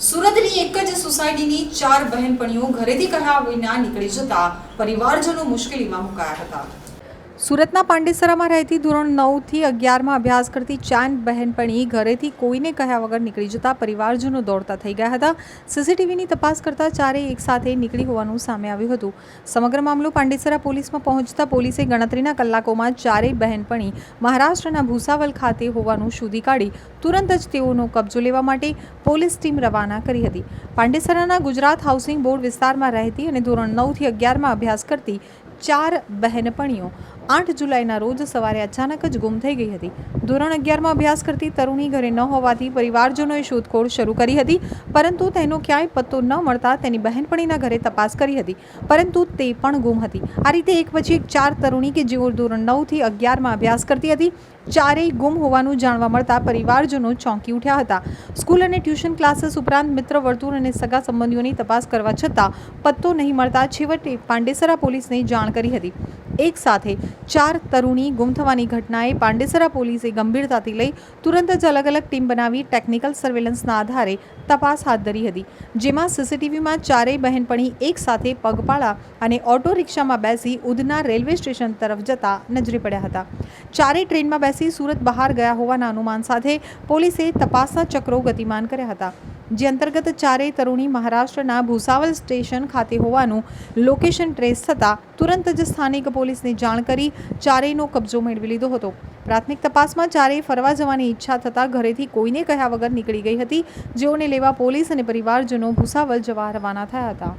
સુરતની એક જ સોસાયટીની 4 બહેનપણીઓ ઘરેથી કહ્યા વિના નીકળી જતા પરિવારજનો મુશ્કેલીમાં મુકાયા હતા। સુરતના પાંડેસરામાં રહેતી ધોરણ 9 થી 11 માં અભ્યાસ કરતી 4 બહેનપણી ઘરેથી કોઈને કહ્યા વગર નીકળી જતા પરિવારજનો દોડતા થઈ ગયા હતા। સીસીટીવીની તપાસ કરતા ચારેય એકસાથે નીકળી હોવાનું સામે આવ્યું હતું। સમગ્ર મામલો પાંડેસરા પોલીસમાં પહોંચતા પોલીસે ગણતરીના કલાકોમાં ચારેય બહેનપણી મહારાષ્ટ્રના ભૂસાવલ ખાતે હોવાનું શોધી કાઢી તુરંત જ તેઓનો કબજો લેવા માટે પોલીસ ટીમ રવાના કરી હતી। પાંડેસરાના ગુજરાત હાઉસિંગ બોર્ડ વિસ્તારમાં રહેતી અને ધોરણ 9 થી 11 માં અભ્યાસ કરતી 4 બહેનપણીઓ 8 જુલાઈના રોજ સવારે અચાનક જ ગુમ થઈ ગઈ હતી। ધોરણ 11 માં અભ્યાસ કરતી તરુણી ઘરે ન હોવાથી પરિવારજનોએ શોધખોળ શરૂ કરી હતી, પરંતુ તેનો ક્યાંય પત્તો ન મળતા તેની બહેનપણીના ઘરે તપાસ કરી હતી, પરંતુ તે પણ ગુમ હતી। આ રીતે એક પછી એક 4 તરુણી કે જેઓ ધોરણ 9 થી 11 માં અભ્યાસ કરતી હતી, ચારેય ગુમ હોવાનું જાણવા મળતા પરિવારજનો ચોંકી ઉઠ્યા હતા। સ્કૂલ અને ટ્યુશન ક્લાસીસ ઉપરાંત મિત્ર વર્તુળ અને સગા સંબંધીઓની તપાસ કરવા છતાં પત્તો નહીં મળતા છેવટે પાંડેસરા પોલીસને જાણ કરી હતી। એક સાથે 4 તરુણી ગુમ થવાની ઘટનાએ પાંડેસરા પોલીસે ગંભીરતાથી લઈ તુરંત જ અલગ અલગ ટીમ બનાવી ટેકનિકલ સર્વેલન્સના આધારે તપાસ હાથ ધરી હતી, જેમાં સીસીટીવીમાં ચારેય બહેનપણી એક સાથે પગપાળા અને ઓટો રિક્ષામાં બેસી ઉધના રેલવે સ્ટેશન તરફ જતા નજરે પડ્યા હતા। ચારેય ટ્રેનમાં બેસી સુરત બહાર ગયા હોવાના અનુમાન સાથે પોલીસે તપાસના ચક્રો ગતિમાન કર્યા હતા, જે અંતર્ગત ચારેય તરુણી મહારાષ્ટ્રના ભૂસાવલ સ્ટેશન ખાતે હોવાનું લોકેશન ટ્રેસ થતાં તુરંત જ સ્થાનિક પોલીસને જાણ કરી ચારેયનો કબજો મેળવી લીધો હતો। પ્રાથમિક તપાસમાં ચારેય ફરવા જવાની ઈચ્છા થતાં ઘરેથી કોઈને કહ્યા વગર નીકળી ગઈ હતી, જેઓને લેવા પોલીસ અને પરિવારજનો ભૂસાવલ જવા રવાના થયા હતા।